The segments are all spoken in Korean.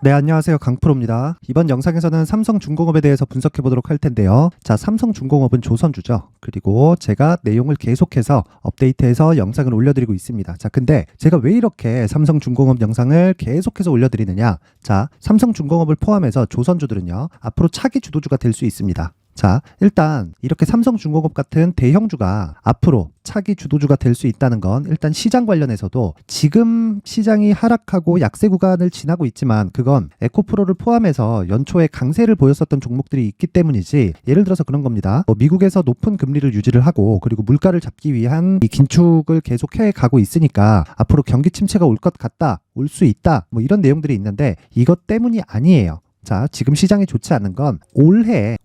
네, 안녕하세요. 강프로입니다. 이번 영상에서는 삼성중공업에 대해서 분석해 보도록 할 텐데요. 자, 삼성중공업은 조선주죠. 그리고 제가 내용을 계속해서 업데이트해서 영상을 올려드리고 있습니다. 자, 근데 제가 왜 이렇게 삼성중공업 영상을 계속해서 올려드리느냐? 자, 삼성중공업을 포함해서 조선주들은요, 앞으로 차기 주도주가 될 수 있습니다. 자, 일단 이렇게 삼성중공업 같은 대형주가 앞으로 차기 주도주가 될 수 있다는 건 일단 시장 관련해서도 지금 시장이 하락하고 약세 구간을 지나고 있지만 그건 에코프로를 포함해서 연초에 강세를 보였었던 종목들이 있기 때문이지, 예를 들어서 그런 겁니다. 미국에서 높은 금리를 유지를 하고 그리고 물가를 잡기 위한 이 긴축을 계속해 가고 있으니까 앞으로 경기 침체가 올 것 같다, 올 수 있다, 뭐 이런 내용들이 있는데 이것 때문이 아니에요. 자, 지금 시장이 좋지 않은 건 올해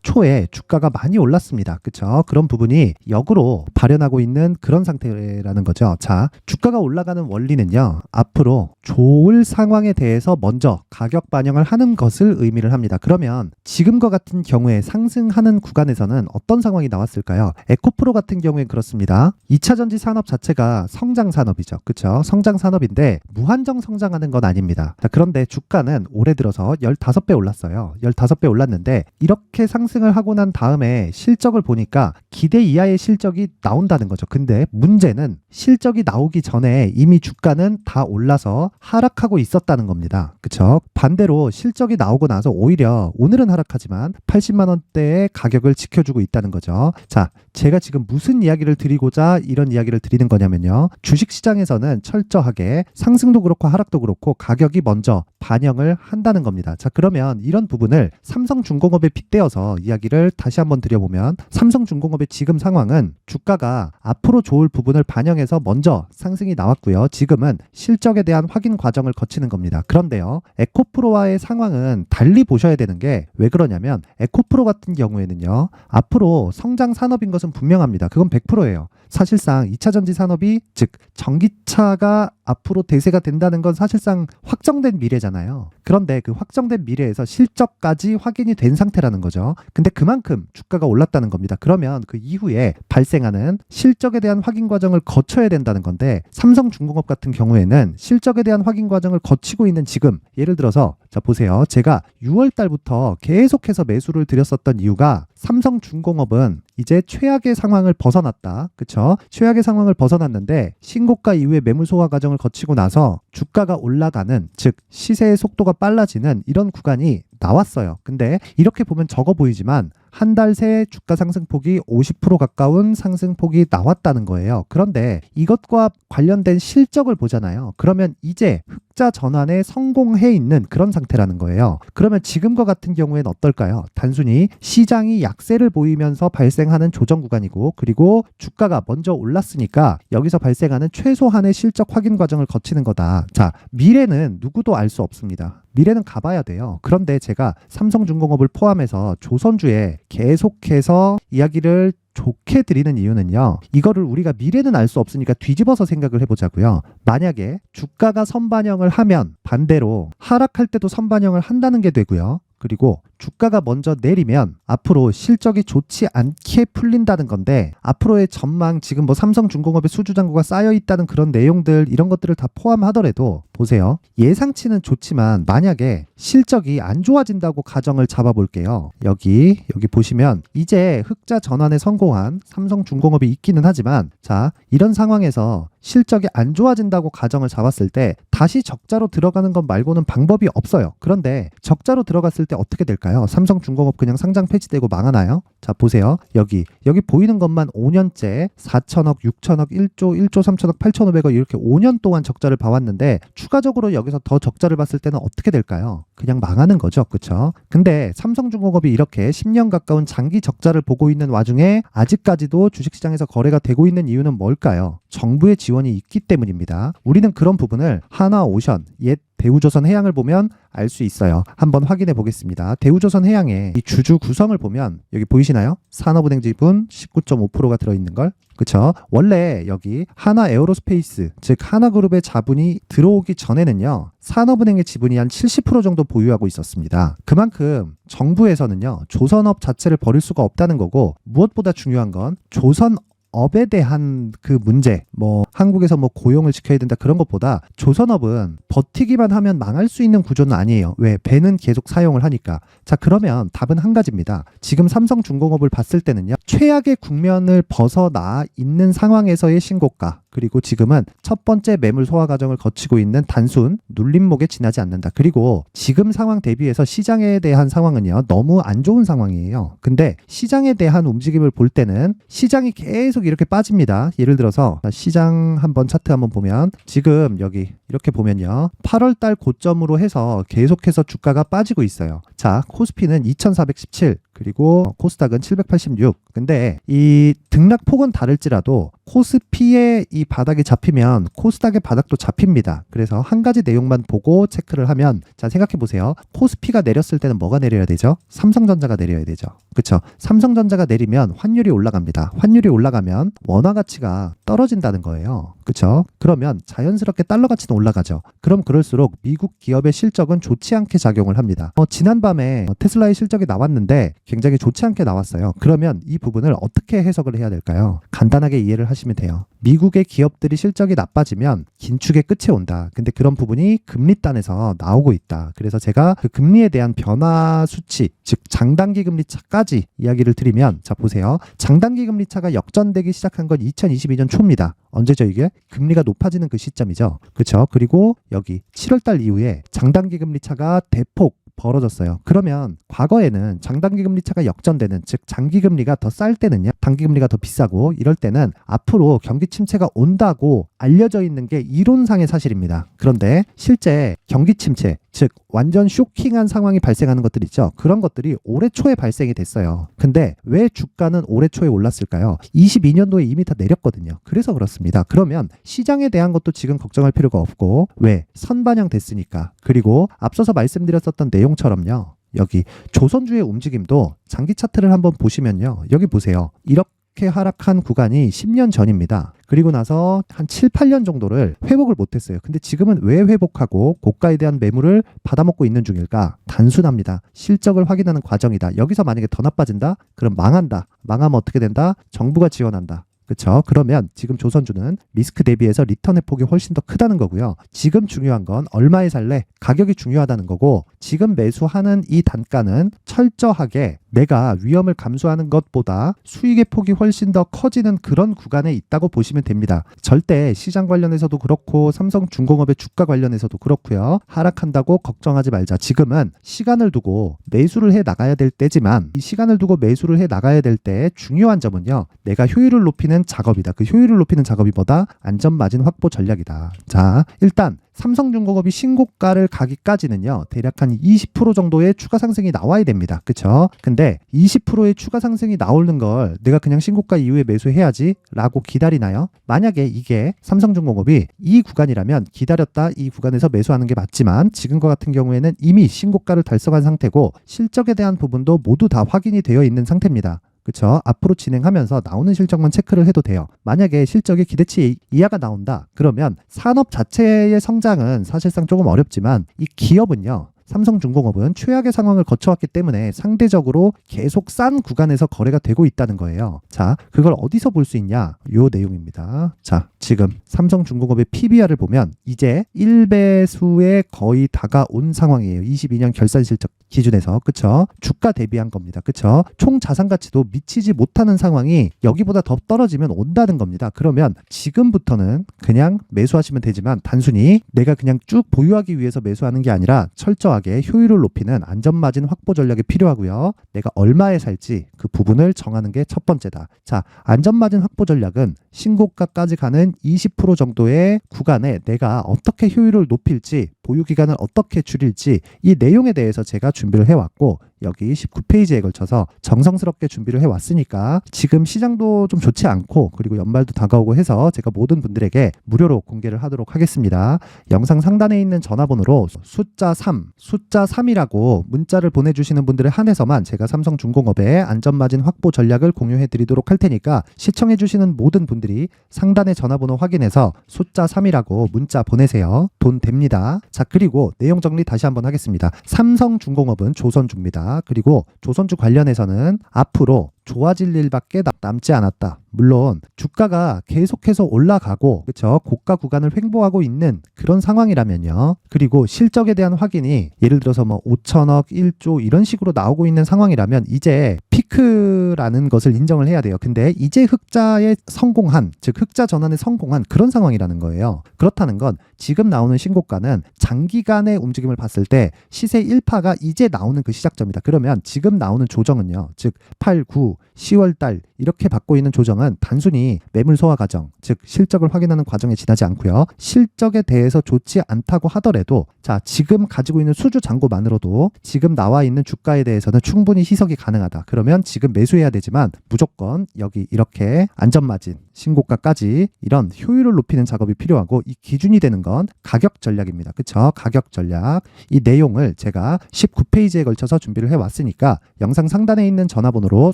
초에 주가가 많이 올랐습니다. 그쵸? 그런 부분이 역으로 발현하고 있는 그런 상태라는 거죠. 자, 주가가 올라가는 원리는요, 앞으로 좋을 상황에 대해서 먼저 가격 반영을 하는 것을 의미를 합니다. 그러면 지금과 같은 경우에 상승하는 구간에서는 어떤 상황이 나왔을까요? 에코프로 같은 경우에 그렇습니다. 2차 전지 산업 자체가 성장 산업이죠. 그쵸? 성장 산업인데 무한정 성장하는 건 아닙니다. 자, 그런데 주가는 올해 들어서 15배 올랐어요. 15배 올랐는데 이렇게 상승을 하고 난 다음에 실적을 보니까 기대 이하의 실적이 나온다는 거죠. 근데 문제는 실적이 나오기 전에 이미 주가는 다 올라서 하락하고 있었다는 겁니다. 그쵸? 반대로 실적이 나오고 나서 오히려 오늘은 하락하지만 80만 원대의 가격을 지켜주고 있다는 거죠. 자, 제가 지금 무슨 이야기를 드리고자 이런 이야기를 드리는 거냐면요, 주식시장에서는 철저하게 상승도 그렇고 하락도 그렇고 가격이 먼저 반영을 한다는 겁니다. 자, 그러면 이런 부분을 삼성중공업에 빗대어서 이야기를 다시 한번 드려보면, 삼성중공업의 지금 상황은 주가가 앞으로 좋을 부분을 반영해서 먼저 상승이 나왔고요. 지금은 실적에 대한 확인 과정을 거치는 겁니다. 그런데요, 에코프로와의 상황은 달리 보셔야 되는 게 왜 그러냐면, 에코프로 같은 경우에는요, 앞으로 성장 산업인 것은 분명합니다. 그건 100%예요. 사실상 2차 전지 산업이, 즉 전기차가 앞으로 대세가 된다는 건 사실상 확정된 미래잖아요. 그런데 그 확정된 미래에서 실적까지 확인이 된 상태라는 거죠. 근데 그만큼 주가가 올랐다는 겁니다. 그러면 그 이후에 발생하는 실적에 대한 확인 과정을 거쳐야 된다는 건데, 삼성중공업 같은 경우에는 실적에 대한 확인 과정을 거치고 있는 지금, 예를 들어서 자, 보세요. 제가 6월 달부터 계속해서 매수를 드렸었던 이유가, 삼성중공업은 이제 최악의 상황을 벗어났다. 그쵸? 최악의 상황을 벗어났는데 신고가 이후에 매물 소화 과정을 거치고 나서 주가가 올라가는, 즉 시세의 속도가 빨라지는 이런 구간이 나왔어요. 근데 이렇게 보면 적어 보이지만 한 달 새 주가 상승폭이 50% 가까운 상승폭이 나왔다는 거예요. 그런데 이것과 관련된 실적을 보잖아요. 그러면 이제 흑자 전환에 성공해 있는 그런 상태라는 거예요. 그러면 지금과 같은 경우에는 어떨까요? 단순히 시장이 약세를 보이면서 발생하는 조정 구간이고, 그리고 주가가 먼저 올랐으니까 여기서 발생하는 최소한의 실적 확인 과정을 거치는 거다. 자, 미래는 누구도 알 수 없습니다. 미래는 가봐야 돼요. 그런데 제가 삼성중공업을 포함해서 조선주에 계속해서 이야기를 좋게 드리는 이유는요, 이거를 우리가 미래는 알 수 없으니까 뒤집어서 생각을 해보자고요. 만약에 주가가 선반영을 하면 반대로 하락할 때도 선반영을 한다는 게 되고요. 그리고 주가가 먼저 내리면 앞으로 실적이 좋지 않게 풀린다는 건데, 앞으로의 전망, 지금 뭐 삼성중공업의 수주잔고가 쌓여 있다는 그런 내용들, 이런 것들을 다 포함하더라도 보세요. 예상치는 좋지만 만약에 실적이 안 좋아진다고 가정을 잡아볼게요. 여기 보시면 이제 흑자 전환에 성공한 삼성중공업이 있기는 하지만, 자, 이런 상황에서 실적이 안 좋아진다고 가정을 잡았을 때 다시 적자로 들어가는 것 말고는 방법이 없어요. 그런데 적자로 들어갔을 때 어떻게 될까요? 삼성중공업 그냥 상장 폐지되고 망하나요? 자, 보세요. 여기 보이는 것만 5년째 4천억, 6천억, 1조, 1조 3천억, 8,500억 이렇게 5년 동안 적자를 봐왔는데, 추가적으로 여기서 더 적자를 봤을 때는 어떻게 될까요? 그냥 망하는 거죠. 그쵸? 근데 삼성중공업이 이렇게 10년 가까운 장기 적자를 보고 있는 와중에 아직까지도 주식시장에서 거래가 되고 있는 이유는 뭘까요? 정부의 지원이 있기 때문입니다. 우리는 그런 부분을 하나오션, 옛 대우조선해양을 보면 알 수 있어요. 한번 확인해 보겠습니다. 대우조선해양의 이 주주 구성을 보면 여기 보이시나요? 산업은행 지분 19.5%가 들어있는 걸. 그쵸? 원래 여기 하나에어로스페이스, 즉 하나그룹의 자본이 들어오기 전에는요, 산업은행의 지분이 한 70% 정도 보유하고 있었습니다. 그만큼 정부에서는요, 조선업 자체를 버릴 수가 없다는 거고, 무엇보다 중요한 건 조선 업에 대한 그 문제, 뭐 한국에서 뭐 고용을 지켜야 된다 그런 것보다 조선업은 버티기만 하면 망할 수 있는 구조는 아니에요. 왜? 배는 계속 사용을 하니까. 자, 그러면 답은 한 가지입니다. 지금 삼성중공업을 봤을 때는요, 최악의 국면을 벗어나 있는 상황에서의 신고가, 그리고 지금은 첫 번째 매물 소화 과정을 거치고 있는 단순 눌림목에 지나지 않는다. 그리고 지금 상황 대비해서 시장에 대한 상황은요, 너무 안 좋은 상황이에요. 근데 시장에 대한 움직임을 볼 때는 시장이 계속 이렇게 빠집니다. 예를 들어서 시장 한번 차트 한번 보면 지금 여기 이렇게 보면요, 8월 달 고점으로 해서 계속해서 주가가 빠지고 있어요. 자, 코스피는 2417, 그리고 코스닥은 786. 근데 이 등락폭은 다를지라도 코스피의 이 바닥이 잡히면 코스닥의 바닥도 잡힙니다. 그래서 한 가지 내용만 보고 체크를 하면, 자, 생각해 보세요. 코스피가 내렸을 때는 뭐가 내려야 되죠? 삼성전자가 내려야 되죠. 그렇죠? 삼성전자가 내리면 환율이 올라갑니다. 환율이 올라가면 원화 가치가 떨어진다는 거예요. 그렇죠? 그러면 자연스럽게 달러 가치는 올라가죠. 그럼 그럴수록 미국 기업의 실적은 좋지 않게 작용을 합니다. 지난밤에 테슬라의 실적이 나왔는데 굉장히 좋지 않게 나왔어요. 그러면 이 부분을 어떻게 해석을 해야 될까요? 간단하게 이해를 하시면 돼요. 미국의 기업들이 실적이 나빠지면 긴축의 끝이 온다. 근데 그런 부분이 금리단에서 나오고 있다. 그래서 제가 그 금리에 대한 변화 수치, 즉 장단기 금리차까지 이야기를 드리면, 자, 보세요. 장단기 금리차가 역전되기 시작한 건 2022년 초입니다. 언제죠 이게? 금리가 높아지는 그 시점이죠. 그렇죠? 그리고 여기 7월 달 이후에 장단기 금리차가 대폭 벌어졌어요. 그러면 과거에는 장단기 금리 차가 역전되는, 즉 장기 금리가 더 쌀 때는요, 단기 금리가 더 비싸고, 이럴 때는 앞으로 경기 침체가 온다고 알려져 있는 게 이론상의 사실입니다. 그런데 실제 경기 침체, 즉 완전 쇼킹한 상황이 발생하는 것들 있죠. 그런 것들이 올해 초에 발생이 됐어요. 근데 왜 주가는 올해 초에 올랐을까요? 22년도에 이미 다 내렸거든요. 그래서 그렇습니다. 그러면 시장에 대한 것도 지금 걱정할 필요가 없고, 왜? 선반영 됐으니까. 그리고 앞서서 말씀드렸었던 내용처럼요, 여기 조선주의 움직임도 장기 차트를 한번 보시면요, 여기 보세요. 이렇게 하락한 구간이 10년 전입니다. 그리고 나서 한 7, 8년 정도를 회복을 못했어요. 근데 지금은 왜 회복하고 고가에 대한 매물을 받아먹고 있는 중일까? 단순합니다. 실적을 확인하는 과정이다. 여기서 만약에 더 나빠진다? 그럼 망한다. 망하면 어떻게 된다? 정부가 지원한다. 그렇죠? 그러면 지금 조선주는 리스크 대비해서 리턴의 폭이 훨씬 더 크다는 거고요. 지금 중요한 건 얼마에 살래? 가격이 중요하다는 거고, 지금 매수하는 이 단가는 철저하게 내가 위험을 감수하는 것보다 수익의 폭이 훨씬 더 커지는 그런 구간에 있다고 보시면 됩니다. 절대 시장 관련해서도 그렇고 삼성중공업의 주가 관련해서도 그렇고요, 하락한다고 걱정하지 말자. 지금은 시간을 두고 매수를 해 나가야 될 때지만, 이 시간을 두고 매수를 해 나가야 될 때 중요한 점은요, 내가 효율을 높이는 작업이다. 그 효율을 높이는 작업이 뭐다? 안전마진 확보 전략이다. 자, 일단 삼성중공업이 신고가를 가기까지는요, 대략 한 20% 정도의 추가 상승이 나와야 됩니다. 그쵸? 근데 20%의 추가 상승이 나오는 걸 내가 그냥 신고가 이후에 매수해야지 라고 기다리나요? 만약에 이게 삼성중공업이 이 구간이라면 기다렸다 이 구간에서 매수하는 게 맞지만, 지금과 같은 경우에는 이미 신고가를 달성한 상태고 실적에 대한 부분도 모두 다 확인이 되어 있는 상태입니다. 그렇죠? 앞으로 진행하면서 나오는 실적만 체크를 해도 돼요. 만약에 실적이 기대치 이하가 나온다, 그러면 산업 자체의 성장은 사실상 조금 어렵지만, 이 기업은요, 삼성중공업은 최악의 상황을 거쳐왔기 때문에 상대적으로 계속 싼 구간에서 거래가 되고 있다는 거예요. 자, 그걸 어디서 볼 수 있냐? 요 내용입니다. 자, 지금 삼성중공업의 PBR을 보면 이제 1배수에 거의 다가온 상황이에요. 22년 결산 실적 기준에서. 그쵸? 주가 대비한 겁니다. 그쵸? 총 자산 가치도 미치지 못하는 상황이 여기보다 더 떨어지면 온다는 겁니다. 그러면 지금부터는 그냥 매수하시면 되지만, 단순히 내가 그냥 쭉 보유하기 위해서 매수하는 게 아니라 철저하게 효율을 높이는 안전마진 확보 전략이 필요하고요. 내가 얼마에 살지 그 부분을 정하는 게 첫 번째다. 자, 안전마진 확보 전략은 신고가까지 가는 20% 정도의 구간에 내가 어떻게 효율을 높일지, 보유 기간을 어떻게 줄일지, 이 내용에 대해서 제가 준비를 해왔고, 여기 19페이지에 걸쳐서 정성스럽게 준비를 해왔으니까, 지금 시장도 좀 좋지 않고 그리고 연말도 다가오고 해서 제가 모든 분들에게 무료로 공개를 하도록 하겠습니다. 영상 상단에 있는 전화번호로 숫자 3이라고 문자를 보내주시는 분들에 한해서만 제가 삼성중공업의 안전마진 확보 전략을 공유해드리도록 할 테니까, 시청해주시는 모든 분들이 상단의 전화번호 확인해서 숫자 3이라고 문자 보내세요. 돈 됩니다. 자, 그리고 내용 정리 다시 한번 하겠습니다. 삼성중공업은 조선주입니다. 그리고 조선주 관련해서는 앞으로 좋아질 일밖에 남지 않았다. 물론 주가가 계속해서 올라가고 그쵸 고가 구간을 횡보하고 있는 그런 상황이라면요. 그리고 실적에 대한 확인이 예를 들어서 뭐 5천억, 1조 이런 식으로 나오고 있는 상황이라면 이제 피크라는 것을 인정을 해야 돼요. 근데 이제 흑자에 성공한, 즉 흑자 전환에 성공한 그런 상황이라는 거예요. 그렇다는 건 지금 나오는 신고가는 장기간의 움직임을 봤을 때 시세 1파가 이제 나오는 그 시작점이다. 그러면 지금 나오는 조정은요. 즉 8, 9, 10월 달 이렇게 받고 있는 조정은 단순히 매물 소화 과정, 즉 실적을 확인하는 과정에 지나지 않고요. 실적에 대해서 좋지 않다고 하더라도 자, 지금 가지고 있는 수주 잔고만으로도 지금 나와 있는 주가에 대해서는 충분히 희석이 가능하다. 그러면 지금 매수해야 되지만 무조건 여기 이렇게 안전마진, 신고가까지 이런 효율을 높이는 작업이 필요하고 이 기준이 되는 건 가격 전략입니다. 그쵸? 가격 전략. 이 내용을 제가 19페이지에 걸쳐서 준비를 해왔으니까 영상 상단에 있는 전화번호로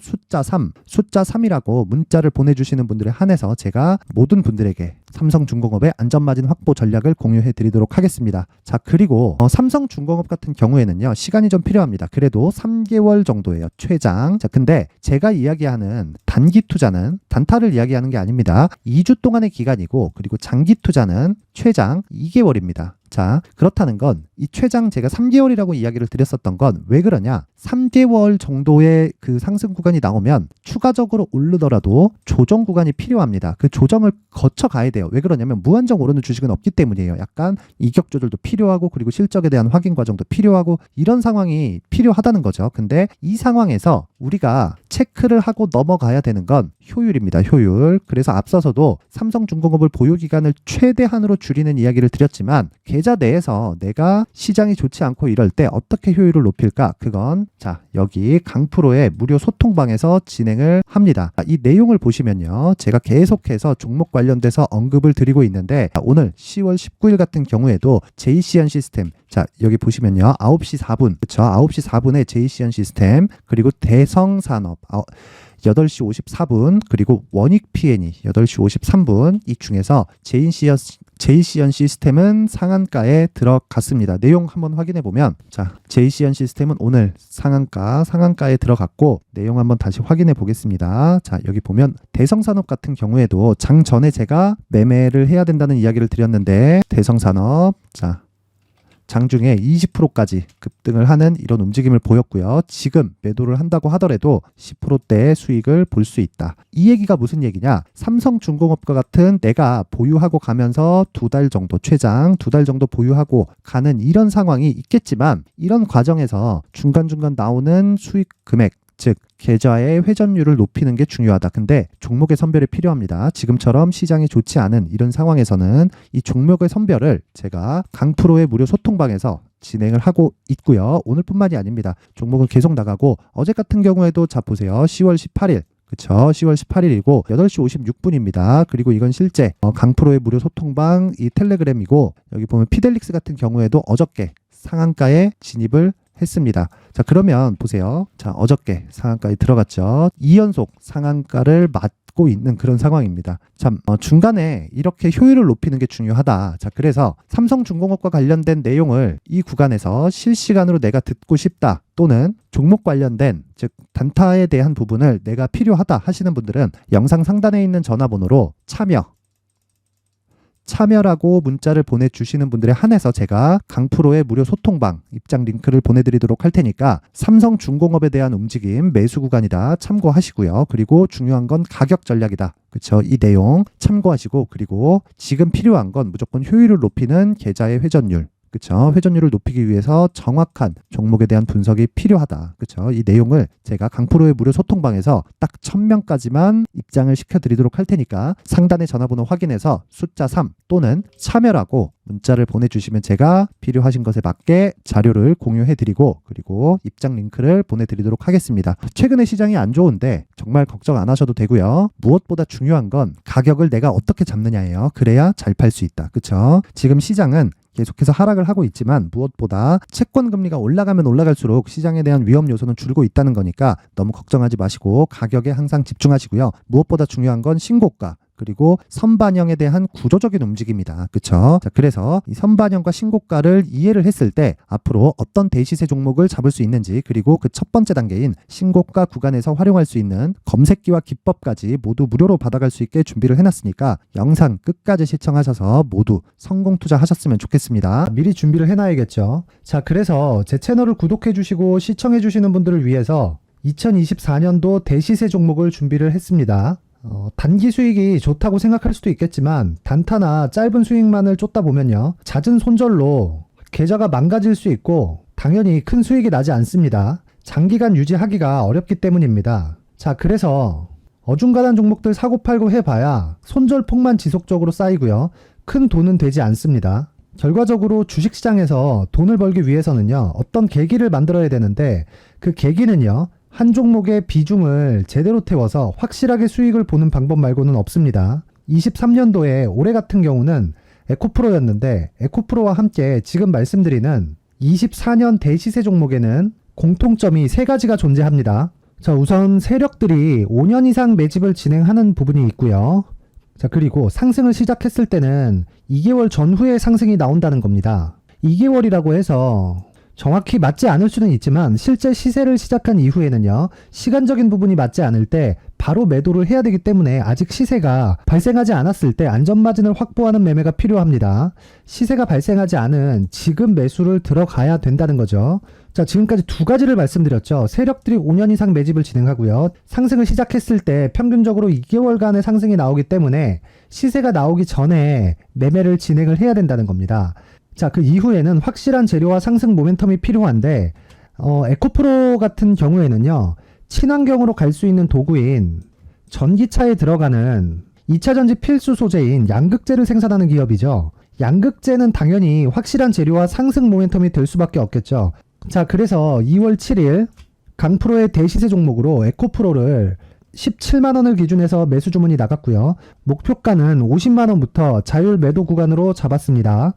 숫자 3이라고 문자를 보내주시는 분들에 한해서 제가 모든 분들에게 삼성중공업의 안전마진 확보 전략을 공유해 드리도록 하겠습니다. 자, 그리고 삼성중공업 같은 경우에는요. 시간이 좀 필요합니다. 그래도 3개월 정도예요. 최장. 자, 근데 제가 이야기하는 단기 투자는 단타를 이야기하는 게 아닙니다. 2주 동안의 기간이고 그리고 장기 투자는 최장 2개월입니다. 자, 그렇다는 건 이 최장 제가 3개월이라고 이야기를 드렸었던 건 왜 그러냐? 3개월 정도의 그 상승 구간이 나오면 추가적으로 오르더라도 조정 구간이 필요합니다. 그 조정을 거쳐 가야 돼요. 왜 그러냐면 무한정 오르는 주식은 없기 때문이에요. 약간 이격 조절도 필요하고 그리고 실적에 대한 확인 과정도 필요하고 이런 상황이 필요하다는 거죠. 근데 이 상황에서 우리가 체크를 하고 넘어가야 되는 건 효율입니다. 효율. 그래서 앞서서도 삼성중공업을 보유 기간을 최대한으로 줄이는 이야기를 드렸지만 계좌 내에서 내가 시장이 좋지 않고 이럴 때 어떻게 효율을 높일까? 그건 자, 여기 강프로의 무료 소통방에서 진행을 합니다. 이 내용을 보시면요. 제가 계속해서 종목 관련돼서 언급을 드리고 있는데 오늘 10월 19일 같은 경우에도 JCN 시스템 자, 여기 보시면요. 9시 4분 그쵸? 9시 4분에 JCN 시스템 그리고 대성산업 8시 54분 그리고 원익 P&E 8시 53분 이 중에서 JCN 시스템은 상한가에 들어갔습니다. 내용 한번 확인해 보면 자, JCN 시스템은 오늘 상한가에 들어갔고 내용 한번 다시 확인해 보겠습니다. 자, 여기 보면 대성산업 같은 경우에도 장 전에 제가 매매를 해야 된다는 이야기를 드렸는데 대성산업 자, 장중에 20%까지 급등을 하는 이런 움직임을 보였고요. 지금 매도를 한다고 하더라도 10%대의 수익을 볼 수 있다. 이 얘기가 무슨 얘기냐? 삼성중공업과 같은 내가 보유하고 가면서 2달 정도 최장 2달 정도 보유하고 가는 이런 상황이 있겠지만 이런 과정에서 중간중간 나오는 수익 금액 즉 계좌의 회전율을 높이는 게 중요하다. 근데 종목의 선별이 필요합니다. 지금처럼 시장이 좋지 않은 이런 상황에서는 이 종목의 선별을 제가 강프로의 무료 소통방에서 진행을 하고 있고요. 오늘뿐만이 아닙니다. 종목은 계속 나가고 어제 같은 경우에도 자 보세요. 10월 18일 그쵸. 10월 18일이고 8시 56분입니다. 그리고 이건 실제 강프로의 무료 소통방 이 텔레그램이고 여기 보면 피델릭스 같은 경우에도 어저께 상한가에 진입을 했습니다. 자, 그러면 보세요. 자, 어저께 상한가에 들어갔죠. 2연속 상한가를 맞고 있는 그런 상황입니다. 참 중간에 이렇게 효율을 높이는 게 중요하다. 자, 그래서 삼성중공업과 관련된 내용을 이 구간에서 실시간으로 내가 듣고 싶다. 또는 종목 관련된 즉 단타에 대한 부분을 내가 필요하다 하시는 분들은 영상 상단에 있는 전화번호로 참여라고 문자를 보내주시는 분들에 한해서 제가 강프로의 무료 소통방 입장 링크를 보내드리도록 할 테니까 삼성중공업에 대한 움직임 매수 구간이다 참고하시고요. 그리고 중요한 건 가격 전략이다. 그렇죠. 이 내용 참고하시고 그리고 지금 필요한 건 무조건 효율을 높이는 계좌의 회전율. 그렇죠. 회전율을 높이기 위해서 정확한 종목에 대한 분석이 필요하다. 그렇죠. 이 내용을 제가 강프로의 무료 소통방에서 딱 1000명까지만 입장을 시켜드리도록 할 테니까 상단의 전화번호 확인해서 숫자 3 또는 참여라고 문자를 보내주시면 제가 필요하신 것에 맞게 자료를 공유해드리고 그리고 입장 링크를 보내드리도록 하겠습니다. 최근에 시장이 안 좋은데 정말 걱정 안 하셔도 되고요. 무엇보다 중요한 건 가격을 내가 어떻게 잡느냐예요. 그래야 잘 팔 수 있다. 그렇죠. 지금 시장은 계속해서 하락을 하고 있지만 무엇보다 채권 금리가 올라가면 올라갈수록 시장에 대한 위험 요소는 줄고 있다는 거니까 너무 걱정하지 마시고 가격에 항상 집중하시고요. 무엇보다 중요한 건 신고가 그리고 선반영에 대한 구조적인 움직임이다. 그쵸? 자, 그래서 이 선반영과 신고가를 이해를 했을 때 앞으로 어떤 대시세 종목을 잡을 수 있는지, 그리고 그 첫 번째 단계인 신고가 구간에서 활용할 수 있는 검색기와 기법까지 모두 무료로 받아갈 수 있게 준비를 해놨으니까 영상 끝까지 시청하셔서 모두 성공 투자하셨으면 좋겠습니다. 미리 준비를 해놔야겠죠. 자, 그래서 제 채널을 구독해주시고 시청해주시는 분들을 위해서 2024년도 대시세 종목을 준비를 했습니다. 단기 수익이 좋다고 생각할 수도 있겠지만 단타나 짧은 수익만을 쫓다 보면요, 잦은 손절로 계좌가 망가질 수 있고 당연히 큰 수익이 나지 않습니다. 장기간 유지하기가 어렵기 때문입니다. 자, 그래서 어중간한 종목들 사고팔고 해봐야 손절폭만 지속적으로 쌓이고요, 큰 돈은 되지 않습니다. 결과적으로 주식시장에서 돈을 벌기 위해서는요, 어떤 계기를 만들어야 되는데 그 계기는요, 한 종목의 비중을 제대로 태워서 확실하게 수익을 보는 방법 말고는 없습니다. 23년도에 올해 같은 경우는 에코프로였는데 에코프로와 함께 지금 말씀드리는 24년 대시세 종목에는 공통점이 3가지가 존재합니다. 자, 우선 세력들이 5년 이상 매집을 진행하는 부분이 있고요. 자, 그리고 상승을 시작했을 때는 2개월 전후에 상승이 나온다는 겁니다. 2개월이라고 해서 정확히 맞지 않을 수는 있지만 실제 시세를 시작한 이후에는요, 시간적인 부분이 맞지 않을 때 바로 매도를 해야 되기 때문에 아직 시세가 발생하지 않았을 때 안전마진을 확보하는 매매가 필요합니다. 시세가 발생하지 않은 지금 매수를 들어가야 된다는 거죠. 자, 지금까지 2가지를 말씀드렸죠. 세력들이 5년 이상 매집을 진행하고요, 상승을 시작했을 때 평균적으로 2개월간의 상승이 나오기 때문에 시세가 나오기 전에 매매를 진행을 해야 된다는 겁니다. 자, 그 이후에는 확실한 재료와 상승 모멘텀이 필요한데 에코프로 같은 경우에는요, 친환경으로 갈 수 있는 도구인 전기차에 들어가는 2차전지 필수 소재인 양극재를 생산하는 기업이죠. 양극재는 당연히 확실한 재료와 상승 모멘텀이 될 수밖에 없겠죠. 자, 그래서 2월 7일 강프로의 대시세 종목으로 에코프로를 17만원을 기준해서 매수 주문이 나갔고요, 목표가는 50만원부터 자율 매도 구간으로 잡았습니다.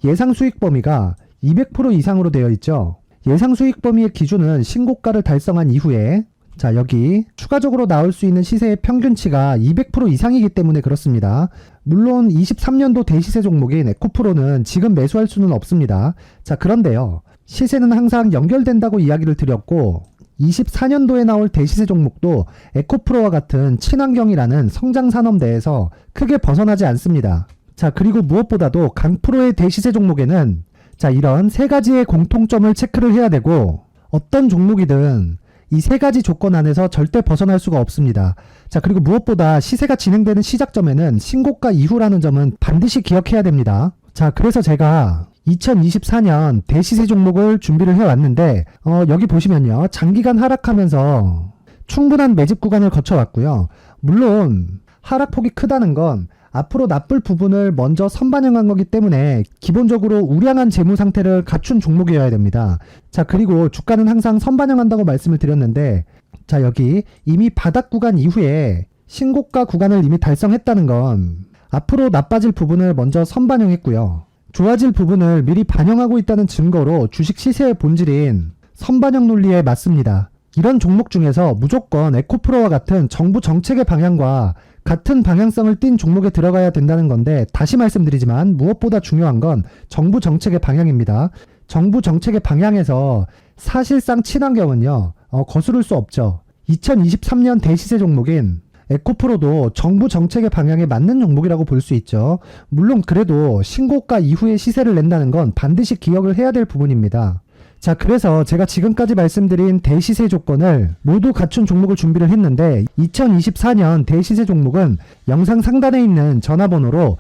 예상 수익 범위가 200% 이상으로 되어 있죠. 예상 수익 범위의 기준은 신고가를 달성한 이후에, 자, 여기 추가적으로 나올 수 있는 시세의 평균치가 200% 이상이기 때문에 그렇습니다. 물론 23년도 대시세 종목인 에코프로는 지금 매수할 수는 없습니다. 자, 그런데요, 시세는 항상 연결된다고 이야기를 드렸고 24년도에 나올 대시세 종목도 에코프로와 같은 친환경이라는 성장산업대에서 크게 벗어나지 않습니다. 자, 그리고 무엇보다도 강프로의 대시세 종목에는 자, 이런 3가지의 공통점을 체크를 해야 되고 어떤 종목이든 이 3가지 조건 안에서 절대 벗어날 수가 없습니다. 자, 그리고 무엇보다 시세가 진행되는 시작점에는 신고가 이후라는 점은 반드시 기억해야 됩니다. 자, 그래서 제가 2024년 대시세 종목을 준비를 해왔는데 여기 보시면요, 장기간 하락하면서 충분한 매집 구간을 거쳐왔고요. 물론 하락폭이 크다는 건 앞으로 나쁠 부분을 먼저 선반영한 거기 때문에 기본적으로 우량한 재무 상태를 갖춘 종목이어야 됩니다. 자, 그리고 주가는 항상 선반영한다고 말씀을 드렸는데, 자, 여기 이미 바닥 구간 이후에 신고가 구간을 이미 달성했다는 건 앞으로 나빠질 부분을 먼저 선반영했고요, 좋아질 부분을 미리 반영하고 있다는 증거로 주식 시세의 본질인 선반영 논리에 맞습니다. 이런 종목 중에서 무조건 에코프로와 같은 정부 정책의 방향과 같은 방향성을 띈 종목에 들어가야 된다는 건데, 다시 말씀드리지만 무엇보다 중요한 건 정부 정책의 방향입니다. 정부 정책의 방향에서 사실상 친환경은요, 거스를 수 없죠. 2023년 대시세 종목인 에코프로도 정부 정책의 방향에 맞는 종목이라고 볼 수 있죠. 물론 그래도 신고가 이후에 시세를 낸다는 건 반드시 기억을 해야 될 부분입니다. 자, 그래서 제가 지금까지 말씀드린 대시세 조건을 모두 갖춘 종목을 준비를 했는데 2024년 대시세 종목은 영상 상단에 있는 전화번호로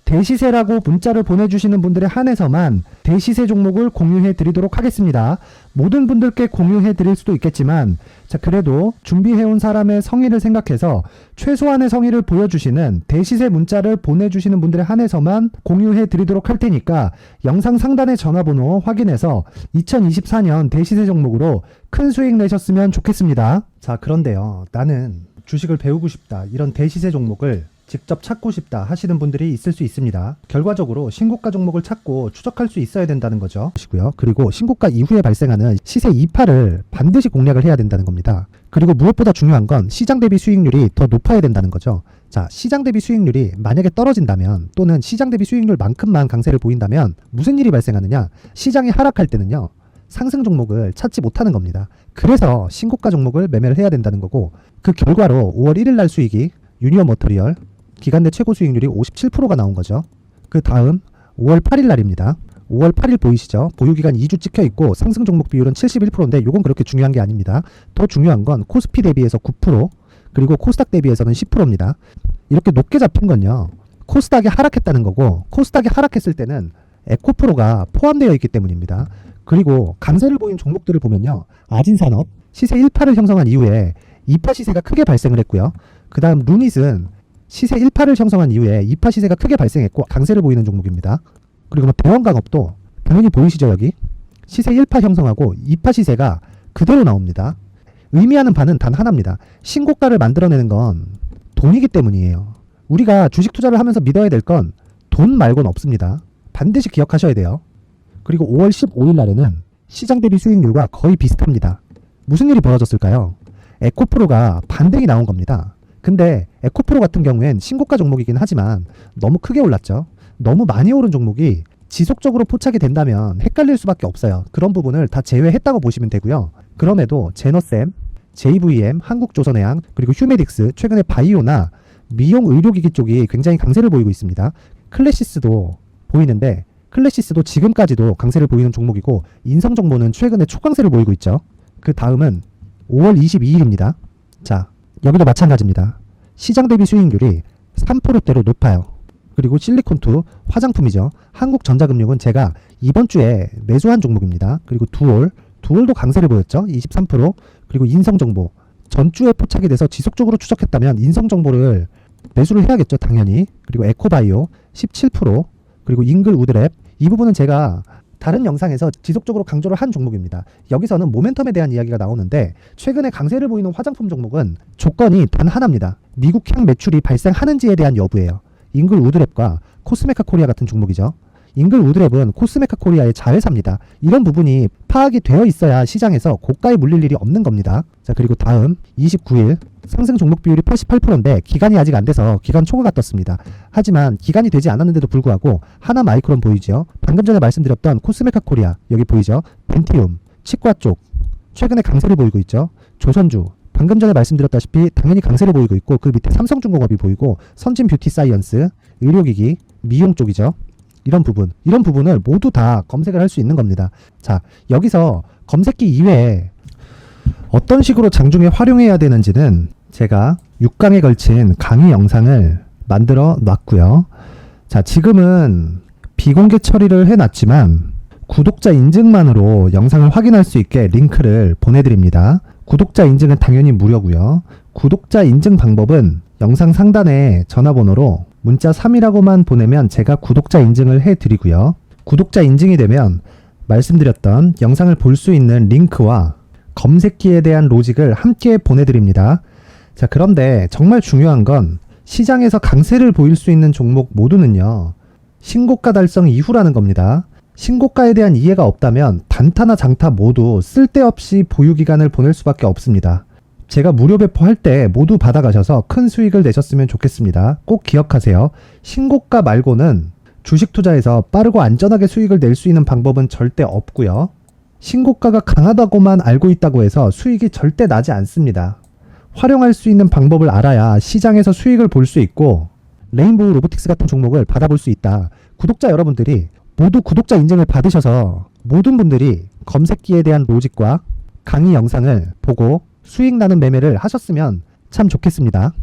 대시세라고 문자를 보내주시는 분들에 한해서만 대시세 종목을 공유해 드리도록 하겠습니다. 모든 분들께 공유해 드릴 수도 있겠지만, 자, 그래도 준비해온 사람의 성의를 생각해서 최소한의 성의를 보여주시는 대시세 문자를 보내주시는 분들에 한해서만 공유해 드리도록 할 테니까 영상 상단의 전화번호 확인해서 2024년 대시세 종목으로 큰 수익 내셨으면 좋겠습니다. 자, 그런데요, 나는 주식을 배우고 싶다, 이런 대시세 종목을 직접 찾고 싶다 하시는 분들이 있을 수 있습니다. 결과적으로 신고가 종목을 찾고 추적할 수 있어야 된다는 거죠. 그리고 신고가 이후에 발생하는 시세 이파를 반드시 공략을 해야 된다는 겁니다. 그리고 무엇보다 중요한 건 시장 대비 수익률이 더 높아야 된다는 거죠. 자, 시장 대비 수익률이 만약에 떨어진다면 또는 시장 대비 수익률만큼만 강세를 보인다면 무슨 일이 발생하느냐? 시장이 하락할 때는요. 상승 종목을 찾지 못하는 겁니다. 그래서 신고가 종목을 매매를 해야 된다는 거고, 그 결과로 5월 1일 날 수익이 유니온 머터리얼 기간 내 최고 수익률이 57%가 나온 거죠. 그 다음 5월 8일 날입니다. 5월 8일 보이시죠? 보유기간 2주 찍혀 있고 상승 종목 비율은 71%인데 이건 그렇게 중요한 게 아닙니다. 더 중요한 건 코스피 대비해서 9%, 그리고 코스닥 대비해서는 10%입니다. 이렇게 높게 잡힌 건요. 코스닥이 하락했다는 거고, 코스닥이 하락했을 때는 에코프로가 포함되어 있기 때문입니다. 그리고 강세를 보인 종목들을 보면요. 아진산업 시세 1파를 형성한 이후에 2파 시세가 크게 발생을 했고요. 그 다음 루닛은 시세 1파를 형성한 이후에 2파 시세가 크게 발생했고 강세를 보이는 종목입니다. 그리고 뭐 대원강업도 당연히 보이시죠? 여기 시세 1파 형성하고 2파 시세가 그대로 나옵니다. 의미하는 바는 단 하나입니다. 신고가를 만들어내는 건 돈이기 때문이에요. 우리가 주식 투자를 하면서 믿어야 될 건 돈 말고는 없습니다. 반드시 기억하셔야 돼요. 그리고 5월 15일 날에는 시장 대비 수익률과 거의 비슷합니다. 무슨 일이 벌어졌을까요? 에코프로가 반등이 나온 겁니다. 근데 에코프로 같은 경우엔 신고가 종목이긴 하지만 너무 크게 올랐죠. 너무 많이 오른 종목이 지속적으로 포착이 된다면 헷갈릴 수밖에 없어요. 그런 부분을 다 제외했다고 보시면 되고요. 그럼에도 제너셈, JVM, 한국조선해양, 그리고 휴메딕스, 최근에 바이오나 미용 의료기기 쪽이 굉장히 강세를 보이고 있습니다. 클래시스도 보이는데 클래시스도 지금까지도 강세를 보이는 종목이고, 인성정보는 최근에 초강세를 보이고 있죠. 그 다음은 5월 22일입니다. 자, 여기도 마찬가지입니다. 시장 대비 수익률이 3%대로 높아요. 그리고 실리콘2 화장품이죠. 한국전자금융은 제가 이번 주에 매수한 종목입니다. 그리고 두올도 강세를 보였죠. 23%. 그리고 인성정보 전주에 포착이 돼서 지속적으로 추적했다면 인성정보를 매수를 해야겠죠. 당연히. 그리고 에코바이오 17%. 그리고 잉글 우드랩, 이 부분은 제가 다른 영상에서 지속적으로 강조를 한 종목입니다. 여기서는 모멘텀에 대한 이야기가 나오는데, 최근에 강세를 보이는 화장품 종목은 조건이 단 하나입니다. 미국향 매출이 발생하는지에 대한 여부예요. 잉글 우드랩과 코스메카 코리아 같은 종목이죠. 잉글 우드랩은 코스메카 코리아의 자회사입니다. 이런 부분이 파악이 되어 있어야 시장에서 고가에 물릴 일이 없는 겁니다. 자, 그리고 다음 29일 상승 종목 비율이 88%인데 기간이 아직 안 돼서 기간 초과가 떴습니다. 하지만 기간이 되지 않았는데도 불구하고 하나 마이크론 보이죠? 방금 전에 말씀드렸던 코스메카 코리아 여기 보이죠? 벤티움, 치과 쪽 최근에 강세를 보이고 있죠. 조선주 방금 전에 말씀드렸다시피 당연히 강세를 보이고 있고, 그 밑에 삼성중공업이 보이고, 선진 뷰티 사이언스, 의료기기, 미용 쪽이죠. 이런 부분을 모두 다 검색을 할 수 있는 겁니다. 자, 여기서 검색기 이외에 어떤 식으로 장중에 활용해야 되는지는 제가 6강에 걸친 강의 영상을 만들어 놨고요. 자, 지금은 비공개 처리를 해놨지만 구독자 인증만으로 영상을 확인할 수 있게 링크를 보내드립니다. 구독자 인증은 당연히 무료고요. 구독자 인증 방법은 영상 상단에 전화번호로 문자 3이라고만 보내면 제가 구독자 인증을 해드리고요. 구독자 인증이 되면 말씀드렸던 영상을 볼 수 있는 링크와 검색기에 대한 로직을 함께 보내드립니다. 자, 그런데 정말 중요한 건 시장에서 강세를 보일 수 있는 종목 모두는요, 신고가 달성 이후라는 겁니다. 신고가에 대한 이해가 없다면 단타나 장타 모두 쓸데없이 보유기간을 보낼 수밖에 없습니다. 제가 무료 배포할 때 모두 받아가셔서 큰 수익을 내셨으면 좋겠습니다. 꼭 기억하세요. 신고가 말고는 주식 투자에서 빠르고 안전하게 수익을 낼 수 있는 방법은 절대 없고요. 신고가가 강하다고만 알고 있다고 해서 수익이 절대 나지 않습니다. 활용할 수 있는 방법을 알아야 시장에서 수익을 볼 수 있고, 레인보우 로보틱스 같은 종목을 받아볼 수 있다. 구독자 여러분들이 모두 구독자 인증을 받으셔서 모든 분들이 검색기에 대한 로직과 강의 영상을 보고 수익 나는 매매를 하셨으면 참 좋겠습니다.